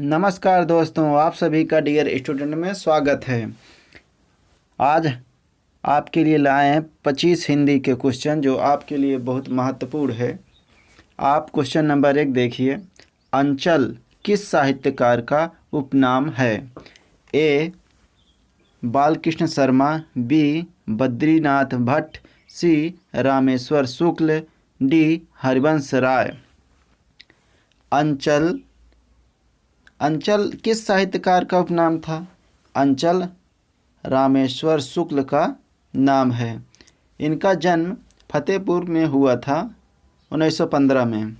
नमस्कार दोस्तों, आप सभी का डियर स्टूडेंट में स्वागत है। आज आपके लिए लाए हैं 25 हिंदी के क्वेश्चन जो आपके लिए बहुत महत्वपूर्ण है। आप क्वेश्चन नंबर 1 देखिए। अंचल किस साहित्यकार का उपनाम है? ए. बालकृष्ण शर्मा, बी. बद्रीनाथ भट्ट, सी. रामेश्वर शुक्ल, डी. हरिवंश राय। अंचल किस साहित्यकार का उपनाम था? अंचल रामेश्वर शुक्ल का नाम है। इनका जन्म फतेहपुर में हुआ था 1915 में।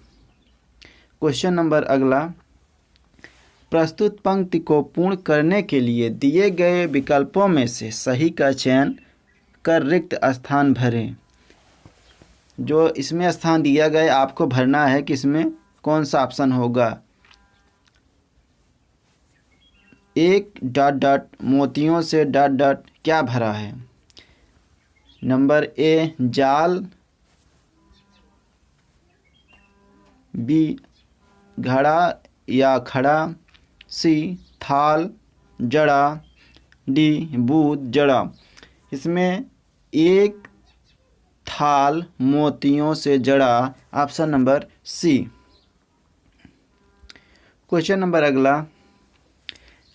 क्वेश्चन नंबर अगला। प्रस्तुत पंक्ति को पूर्ण करने के लिए दिए गए विकल्पों में से सही का चयन कर रिक्त स्थान भरें। जो इसमें स्थान दिया गया आपको भरना है कि इसमें कौन सा ऑप्शन होगा। एक ... मोतियों से ... क्या भरा है? नंबर ए जाल, बी घड़ा या खड़ा, सी थाल जड़ा, डी बूद जड़ा। इसमें एक थाल मोतियों से जड़ा, option number C. Question number अगला।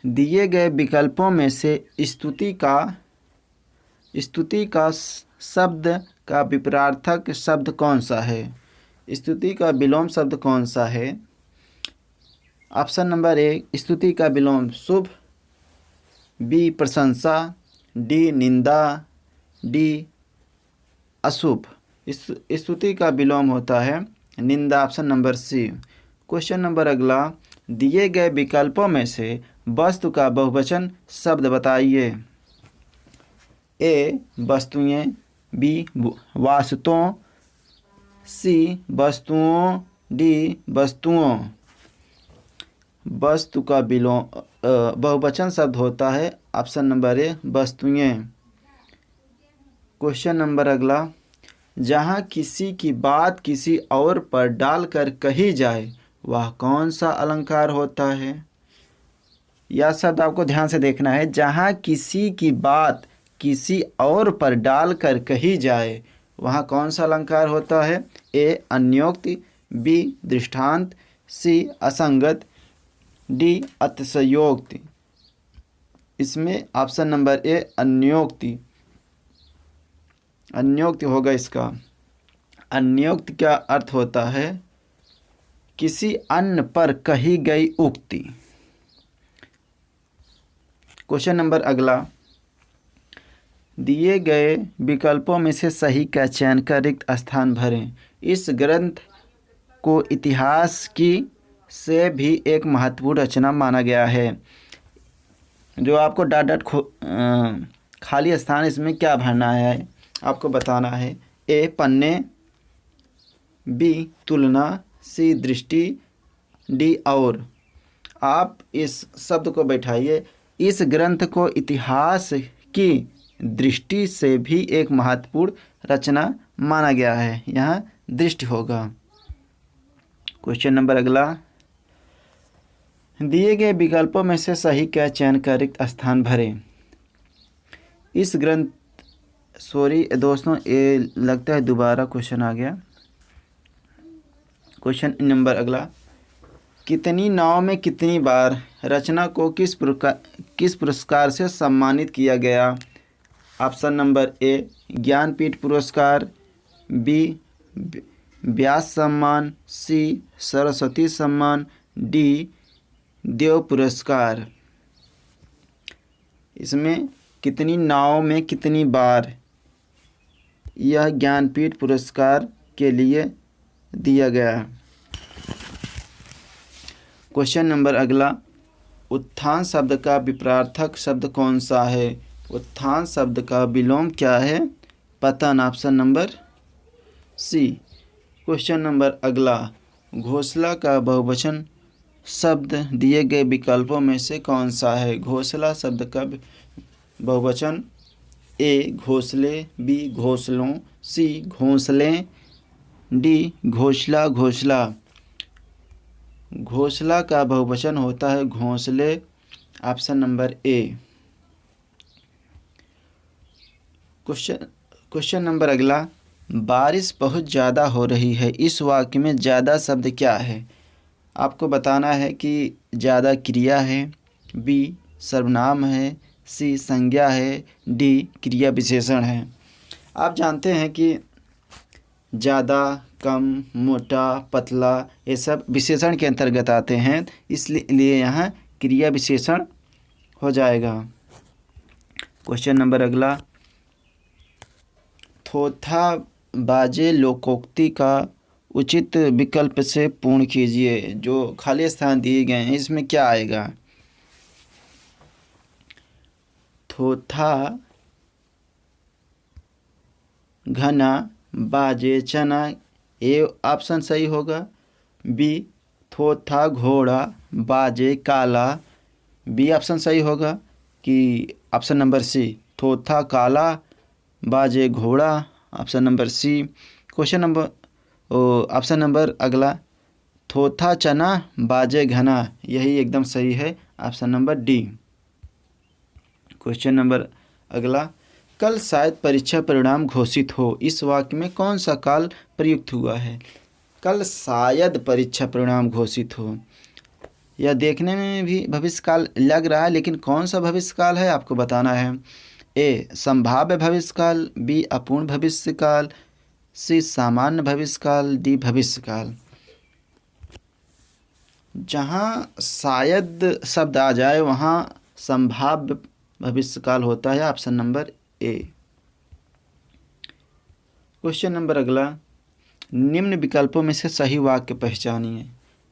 दिए गए विकल्पों में से स्तुति का शब्द का विपरीतार्थक शब्द कौन सा है? स्तुति का विलोम शब्द कौन सा है? ऑप्शन नंबर ए स्तुति का विलोम शुभ, बी प्रशंसा, डी निंदा, डी अशुभ। स्तुति का विलोम होता है निंदा, option number C. Question number अगला। दिए गए विकल्पों में से वस्तु का बहुवचन शब्द बताइए। ए वस्तुएं, बी वास्तुओं, सी वस्तुओं, डी वस्तुओं। वस्तु का विलोम बहुवचन शब्द होता है ऑप्शन नंबर ए वस्तुएं। क्वेश्चन नंबर अगला। जहाँ किसी की बात किसी और पर डालकर कही जाए वह कौन सा अलंकार होता है? यह शब्द आपको ध्यान से देखना है। जहाँ किसी की बात किसी और पर डालकर कही जाए वहाँ कौन सा अलंकार होता है? ए अन्योक्ति, बी दृष्टांत, सी असंगत, डी अतिशयोक्ति। इसमें ऑप्शन नंबर ए अन्योक्ति होगा इसका। अन्योक्ति का अर्थ होता है किसी अन्य पर कही गई उक्ति। क्वेश्चन नंबर अगला। दिए गए विकल्पों में से सही का चयन कर रिक्त स्थान भरें। इस ग्रंथ को इतिहास की से भी एक महत्वपूर्ण रचना माना गया है। जो आपको खाली स्थान इसमें क्या भरना है आपको बताना है। ए पन्ने, बी तुलना, सी दृष्टि, डी और। आप इस शब्द को बैठाइए। इस ग्रंथ को इतिहास की दृष्टि से भी एक महत्वपूर्ण रचना माना गया है। यहाँ दृष्टि होगा। क्वेश्चन नंबर अगला। दिए गए विकल्पों में से सही का चयन कर रिक्त स्थान भरें। इस ग्रंथ दोस्तों ये लगता है दोबारा क्वेश्चन आ गया। क्वेश्चन नंबर अगला। कितनी नाव में कितनी बार रचना को किस पुरस्कार से सम्मानित किया गया? ऑप्शन नंबर ए ज्ञानपीठ पुरस्कार, बी व्यास सम्मान, सी सरस्वती सम्मान, डी देव पुरस्कार। इसमें कितनी नाव में कितनी बार यह ज्ञानपीठ पुरस्कार के लिए दिया गया है। क्वेश्चन नंबर अगला। उत्थान शब्द का विपरीतार्थक शब्द कौन सा है? उत्थान शब्द का विलोम क्या है? पतन, option number C. Question number अगला। घोंसला का बहुवचन शब्द दिए गए विकल्पों में से कौन सा है? घोंसला शब्द का बहुवचन ए घोंसले, बी घोंसलों, सी घोंसलें, डी घोंसला घोंसला। घोंसला का बहुवचन होता है घोंसले। Option number A. Question number अगला, बारिश बहुत ज़्यादा हो रही है, इस वाक्य में ज़्यादा शब्द क्या है? आपको बताना है कि ज़्यादा क्रिया है, बी सर्वनाम है, सी संज्ञा है, डी क्रिया विशेषण है। आप जानते हैं कि ज़्यादा, कम, मोटा, पतला ये सब विशेषण के अंतर्गत आते हैं, इसलिए यहाँ क्रिया विशेषण हो जाएगा। क्वेश्चन नंबर अगला, थोथा बाजे लोकोक्ति का उचित विकल्प से पूर्ण कीजिए। जो खाली स्थान दिए गए हैं इसमें क्या आएगा? थोथा घना बाजे चना, ए ऑप्शन सही होगा। बी थोथा घोड़ा बाजे काला, बी ऑप्शन सही होगा। कि ऑप्शन नंबर सी थोथा काला बाजे घोड़ा, option number C. Question number option number अगला, थोथा चना बाजे घना, यही एकदम सही है, option number D. Question number अगला, कल शायद परीक्षा परिणाम घोषित हो, इस वाक्य में कौन सा काल प्रयुक्त हुआ है? कल शायद परीक्षा परिणाम घोषित हो, यह देखने में भी भविष्यकाल लग रहा है, लेकिन कौन सा भविष्यकाल है आपको बताना है। ए संभाव्य भविष्यकाल, बी अपूर्ण भविष्यकाल, सी सामान्य भविष्यकाल, डी भविष्यकाल। जहाँ शायद शब्द आ जाए वहाँ संभाव्य भविष्यकाल होता है, option number A. Question number अगला, निम्न विकल्पों में से सही वाक्य पहचानिए।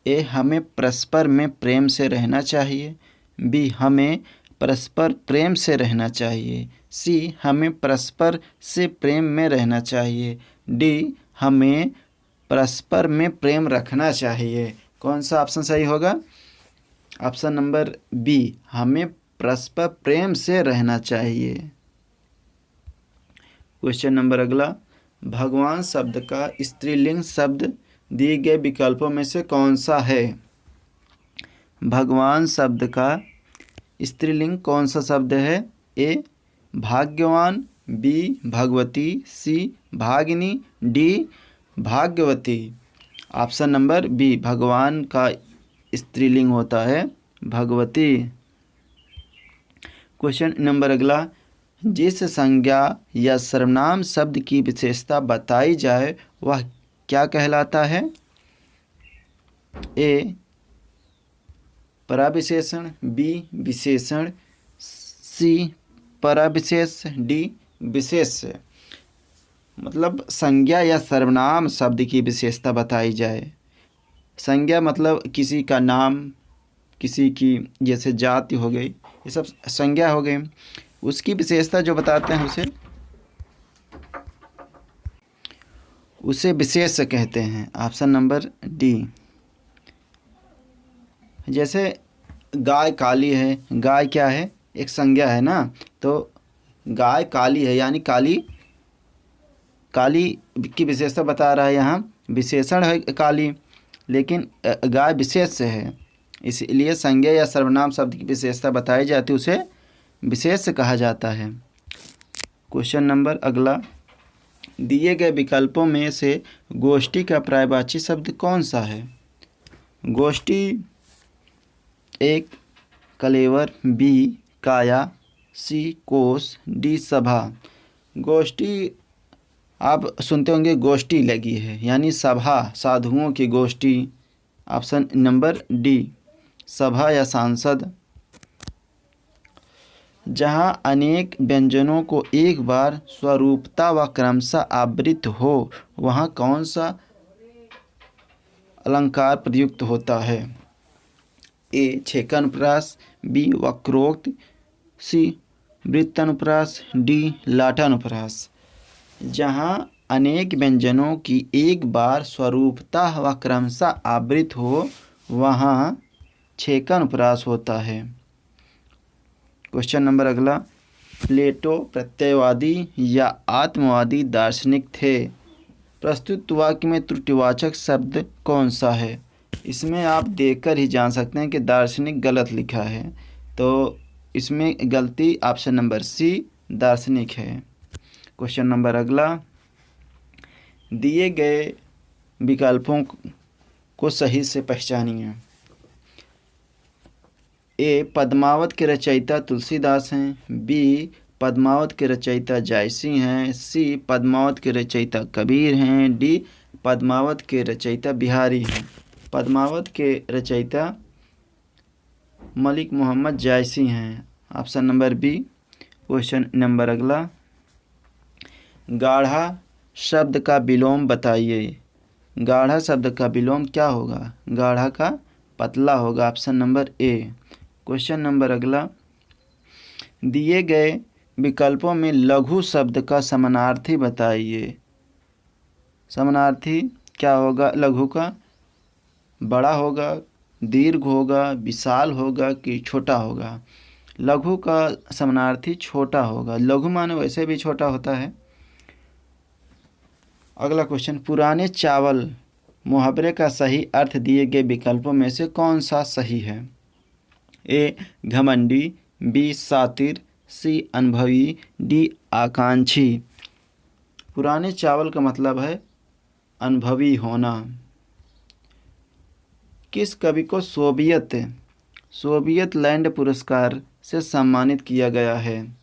ए हमें परस्पर में प्रेम से रहना चाहिए, बी हमें परस्पर प्रेम से रहना चाहिए, सी हमें परस्पर से प्रेम में रहना चाहिए, डी हमें परस्पर में प्रेम रखना चाहिए। कौन सा ऑप्शन सही होगा? ऑप्शन नंबर बी हमें परस्पर प्रेम से रहना चाहिए। क्वेश्चन नंबर अगला, भगवान शब्द का स्त्रीलिंग शब्द दिए गए विकल्पों में से कौन सा है? भगवान शब्द का स्त्रीलिंग कौन सा शब्द है? ए भाग्यवान, बी भगवती, सी भागिनी, डी भाग्यवती। ऑप्शन नंबर बी भगवान का स्त्रीलिंग होता है भगवती। क्वेश्चन नंबर अगला, जिस संज्ञा या सर्वनाम शब्द की विशेषता बताई जाए वह क्या कहलाता है? ए पराविशेषण, बी विशेषण, सी पराविशेष, डी विशेष। मतलब संज्ञा या सर्वनाम शब्द की विशेषता बताई जाए। संज्ञा मतलब किसी का नाम, किसी की जैसे जाति हो गई, ये सब संज्ञा हो गई। उसकी विशेषता जो बताते हैं उसे विशेष कहते हैं, ऑप्शन नंबर डी। जैसे गाय काली है, गाय क्या है? एक संज्ञा है ना, तो गाय काली है यानी काली, काली की विशेषता बता रहा है, यहाँ विशेषण है काली, लेकिन गाय विशेष है, इसलिए संज्ञा या सर्वनाम शब्द की विशेषता बताई जाती है उसे विशेष कहा जाता है। क्वेश्चन नंबर अगला, दिए गए विकल्पों में से गोष्ठी का पर्यायवाची शब्द कौन सा है? गोष्ठी एक कलेवर, बी काया, सी कोष, डी सभा। गोष्ठी आप सुनते होंगे गोष्ठी लगी है यानी सभा, साधुओं की गोष्ठी, ऑप्शन नंबर डी सभा या सांसद। जहाँ अनेक व्यंजनों को एक बार स्वरूपता व क्रमशः आवृत हो वहाँ कौन सा अलंकार प्रयुक्त होता है? ए छेकानुप्रास, बी वक्रोक्त, सी वृत्तानुप्रास, डी लाटानुप्रास। जहाँ अनेक व्यंजनों की एक बार स्वरूपता व क्रमशः आवृत हो वहाँ छेकानुप्रास होता है। क्वेश्चन नंबर अगला, प्लेटो प्रत्ययवादी या आत्मवादी दार्शनिक थे, प्रस्तुत वाक्य में त्रुटिवाचक शब्द कौन सा है? इसमें आप देखकर ही जान सकते हैं कि दार्शनिक गलत लिखा है, तो इसमें गलती ऑप्शन नंबर सी दार्शनिक है। क्वेश्चन नंबर अगला, दिए गए विकल्पों को सही से पहचानिए। ए पद्मावत के रचयिता तुलसीदास हैं, बी पद्मावत के रचयिता जायसी हैं, सी पद्मावत के रचयिता कबीर हैं, डी पद्मावत के रचयिता बिहारी हैं। पद्मावत के रचयिता मलिक मोहम्मद जायसी हैं, option number B. Question number अगला, गाढ़ा शब्द का विलोम बताइए। गाढ़ा शब्द का विलोम क्या होगा? गाढ़ा का पतला होगा, option number A. Question number अगला, दिए गए विकल्पों में लघु शब्द का समानार्थी बताइए। समानार्थी क्या होगा लघु का? बड़ा होगा, दीर्घ होगा, विशाल होगा कि छोटा होगा? लघु का समानार्थी छोटा होगा। लघु माने वैसे भी छोटा होता है। अगला क्वेश्चन, पुराने चावल मुहावरे का सही अर्थ दिए गए विकल्पों में से कौन सा सही है? ए घमंडी, बी सातिर, सी अनुभवी, डी आकांक्षी। पुराने चावल का मतलब है अनुभवी होना। किस कवि को सोवियत लैंड पुरस्कार से सम्मानित किया गया है?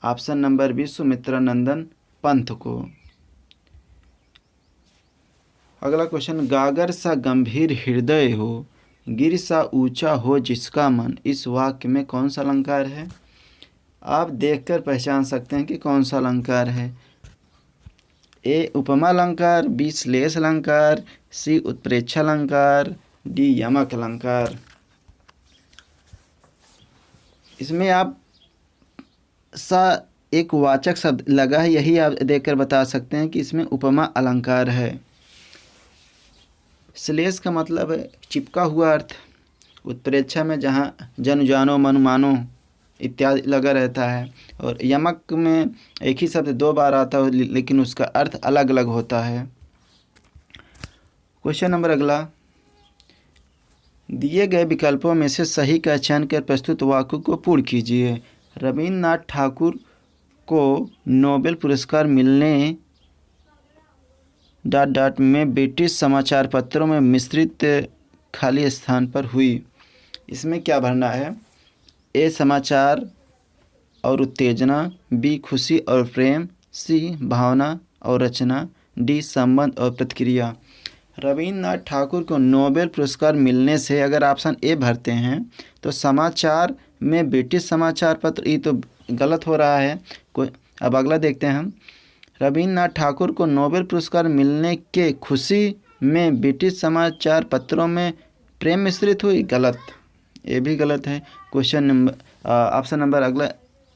Option number B Sumitranandan Pant को। अगला क्वेश्चन, गागर सा गंभीर हृदय हो, गिर सा ऊंचा हो जिसका मन, इस वाक्य में कौन सा अलंकार है? आप देखकर पहचान सकते हैं कि कौन सा अलंकार है। ए उपमा अलंकार, बी श्लेष अलंकार, सी उत्प्रेक्षा अलंकार, डी यमक अलंकार। इसमें आप सा एक वाचक शब्द लगा है, यही आप देखकर बता सकते हैं कि इसमें उपमा अलंकार है। श्लेष का मतलब है चिपका हुआ अर्थ। उत्प्रेक्षा में जहाँ जन जानो मन मानो इत्यादि लगा रहता है, और यमक में एक ही शब्द दो बार आता है लेकिन उसका अर्थ अलग अलग होता है। क्वेश्चन नंबर अगला, दिए गए विकल्पों में से सही का चयन कर प्रस्तुत वाक्य को पूर्ण कीजिए। रविन्द्रनाथ ठाकुर को नोबेल पुरस्कार मिलने ... में ब्रिटिश समाचार पत्रों में मिश्रित खाली स्थान पर हुई। इसमें क्या भरना है? ए समाचार और उत्तेजना, बी खुशी और प्रेम, सी भावना और रचना, डी संबंध और प्रतिक्रिया। रविन्द्रनाथ ठाकुर को नोबेल पुरस्कार मिलने से अगर ऑप्शन ए भरते हैं तो समाचार में ब्रिटिश समाचार पत्र, ये तो गलत हो रहा है। अब अगला देखते हैं हम। रविन्द्रनाथ ठाकुर को नोबेल पुरस्कार मिलने के खुशी में ब्रिटिश समाचार पत्रों में प्रेम मिश्रित हुई, गलत, ये भी गलत है। क्वेश्चन नंबर ऑप्शन नंबर अगला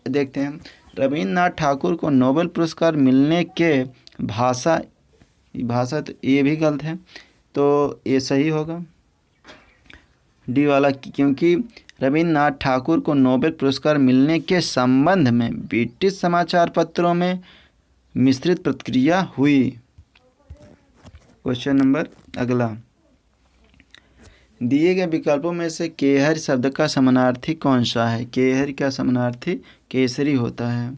देखते हैं। रविन्द्रनाथ ठाकुर को नोबेल पुरस्कार मिलने के भाषा तो ये भी गलत है, तो ये सही होगा डी वाला, क्योंकि रविन्द्रनाथ ठाकुर को नोबेल पुरस्कार मिलने के संबंध में ब्रिटिश समाचार पत्रों में मिश्रित प्रतिक्रिया हुई। क्वेश्चन नंबर अगला, दिए गए विकल्पों में से केहर शब्द का समानार्थी कौन सा है? केहर का समानार्थी केसरी होता है।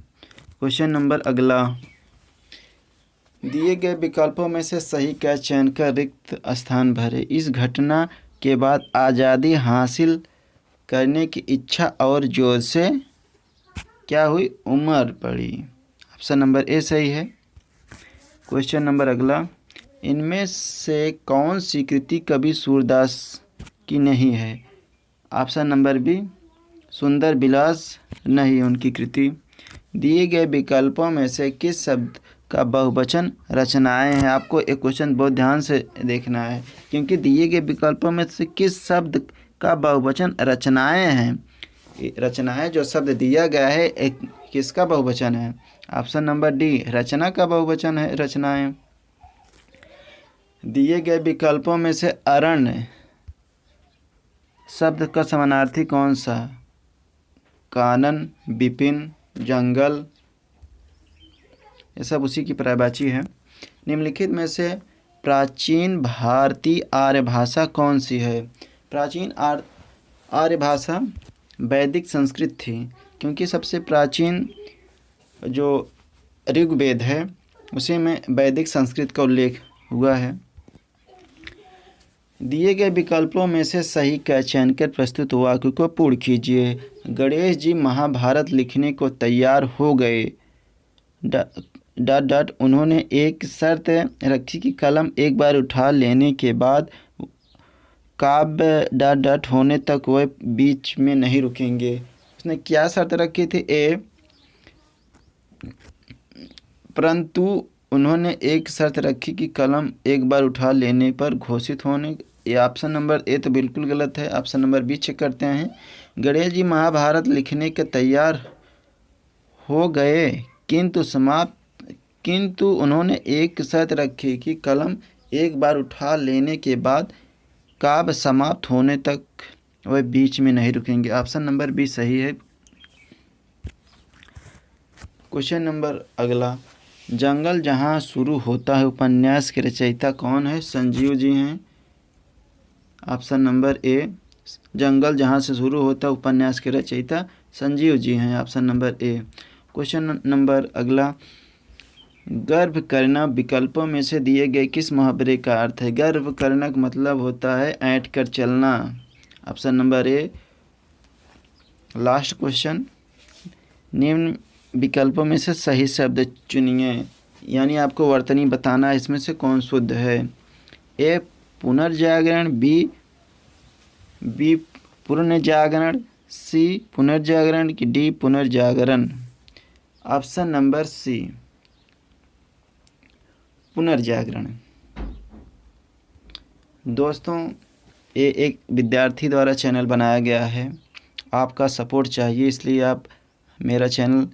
क्वेश्चन नंबर अगला, दिए गए विकल्पों में से सही का चयन कर रिक्त स्थान भरे। इस घटना के बाद आज़ादी हासिल करने की इच्छा और जोर से क्या हुई? उमड़ पड़ी। ऑप्शन नंबर ए सही है। क्वेश्चन नंबर अगला, इनमें से कौन सी कृति कवि सूरदास की नहीं है? ऑप्शन नंबर बी सुंदर विलास नहीं उनकी कृति। दिए गए विकल्पों में से किस शब्द का बहुवचन रचनाएं हैं? आपको एक क्वेश्चन बहुत ध्यान से देखना है, क्योंकि दिए गए विकल्पों में से किस शब्द का बहुवचन रचनाएं हैं। रचनाएं जो शब्द दिया गया है एक किसका बहुवचन है? ऑप्शन नंबर डी रचना का बहुवचन है, रचनाएं। दिए गए विकल्पों में से अरण्य शब्द का समानार्थी कौन सा? कानन, विपिन, जंगल, ये सब उसी की पर्यायवाची है। निम्नलिखित में से प्राचीन भारतीय आर्य भाषा कौन सी है? प्राचीन आर्य भाषा वैदिक संस्कृत थी, क्योंकि सबसे प्राचीन जो ऋग्वेद है उसी में वैदिक संस्कृत का उल्लेख हुआ है। दिए गए विकल्पों में से सही का चयन कर प्रस्तुत वाक्य को पूर्ण कीजिए। गणेश जी महाभारत लिखने को तैयार हो गए। उन्होंने एक शर्त रखी कि कलम एक बार उठा लेने के बाद काव्य होने तक वह बीच में नहीं रुकेंगे। उसने क्या शर्त रखी थी? परंतु उन्होंने एक शर्त रखी कि कलम एक बार उठा लेने पर घोषित होने। ये ऑप्शन नंबर ए तो बिल्कुल गलत है। ऑप्शन नंबर बी चेक करते हैं। गणेश जी महाभारत लिखने के तैयार हो गए किंतु उन्होंने एक शर्त रखी कि कलम एक बार उठा लेने के बाद काव्य समाप्त होने तक वह बीच में नहीं रुकेंगे। ऑप्शन नंबर बी सही है। क्वेश्चन नंबर अगला, जंगल जहाँ शुरू होता है उपन्यास के रचयिता कौन है? संजीव जी हैं। ऑप्शन नंबर ए, जंगल जहाँ से शुरू होता है उपन्यास के रचयिता संजीव जी हैं। Option number A. Question number अगला, गर्भ करना विकल्पों में से दिए गए किस मुहावरे का अर्थ है? गर्भ करना का मतलब होता है ऐंठ कर चलना। Option number A. Last question, निम्न विकल्पों में से सही शब्द चुनिए, यानी आपको वर्तनी बताना है इसमें से कौन शुद्ध है। ए पुनर्जागरण, बी पुनर्जागरण, सी पुनर्जागरण की डी पुनर्जागरण। ऑप्शन नंबर सी पुनर्जागरण। दोस्तों, ये एक विद्यार्थी द्वारा चैनल बनाया गया है। आपका सपोर्ट चाहिए, इसलिए आप मेरा चैनल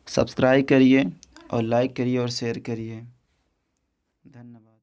सब्सक्राइब करिए और लाइक करिए और शेयर करिए। धन्यवाद।